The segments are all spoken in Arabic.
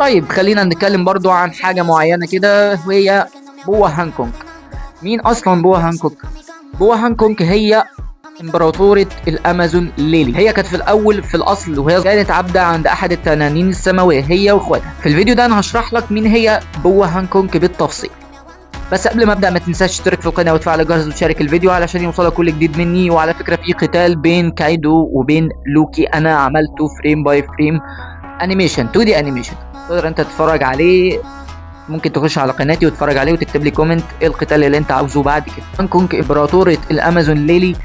طيب خلينا نتكلم برضو عن حاجة معينة كده، وهي بوا هانكوك. مين اصلا بوا هانكوك؟ بوا هانكوك هي امبراطورة الامازون ليلي. هي كانت في الاول في الاصل وهي كانت عبدة عند احد التنانين السماوية، هي واخواتها. في الفيديو ده انا هشرح لك مين هي بوا هانكوك بالتفصيل. بس قبل ما ابدا ما تنساش تشترك في القناه وتفعل الجرس وتشارك الفيديو علشان يوصلك كل جديد مني. وعلى فكره في قتال بين كايدو وبين لوكي انا عملته فريم باي فريم انيميشن 2 دي انيميشن، تقدر انت تتفرج عليه. ممكن تخش على قناتي وتتفرج عليه وتكتب لي كومنت ايه القتال اللي انت عاوزه بعد كده. هانكوك امبراطورة الامازون ليلي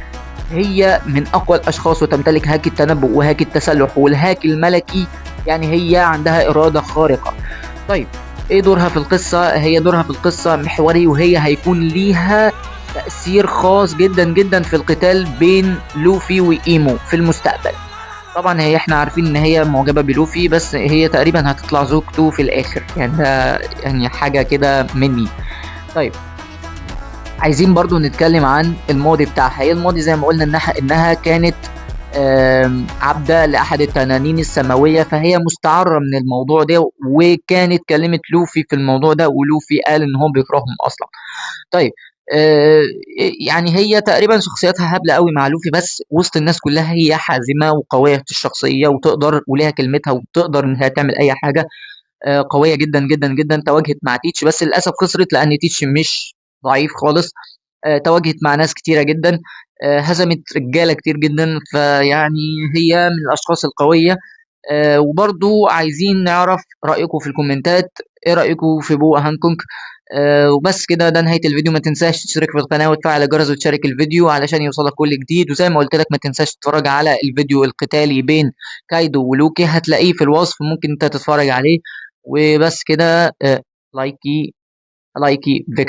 هي من اقوى الاشخاص، وتمتلك هاك التنبؤ وهاك التسلح والهاك الملكي. يعني هي عندها اراده خارقه. طيب ايه دورها في القصه؟ هي دورها في القصه محوري، وهي هيكون ليها تأثير خاص جدا جدا في القتال بين لوفي وإيمو في المستقبل. طبعا هي احنا عارفين ان هي معجبة بلوفي، بس هي تقريبا هتطلع زوجته في الاخر، يعني ده يعني حاجة كده مني. طيب عايزين برضو نتكلم عن الماضي بتاعها. هي الماضي زي ما قلنا انها كانت عبدة لأحد التنانين السماوية، فهي مستعرة من الموضوع ده، وكانت كلمت لوفي في الموضوع ده، ولوفي قال ان هو بيكرههم اصلا. طيب آه يعني هي تقريبا شخصيتها هبلة قوي مع لوفي، بس وسط الناس كلها هي حازمة وقوية الشخصية، وتقدر وليها كلمتها، وتقدر انها تعمل اي حاجة. قوية جدا جدا جدا. تواجهت مع تيتش بس للأسف خسرت، لأن تيتش مش ضعيف خالص. تواجهت مع ناس كتيرة جدا، هزمت رجالة كتير جدا، فيعني هي من الأشخاص القوية. وبرضو عايزين نعرف رأيكم في الكومنتات، ايه رأيكم في بو هانكوك؟ وبس كده، ده نهاية الفيديو. ما تنساش تشترك في القناة وتفعل الجرس وتشارك الفيديو علشان يوصلك كل جديد. وزي ما قلت لك ما تنساش تتفرج على الفيديو القتالي بين كايدو ولوكي، هتلاقيه في الوصف، ممكن انت تتفرج عليه. وبس كده، لايكي فيكتور.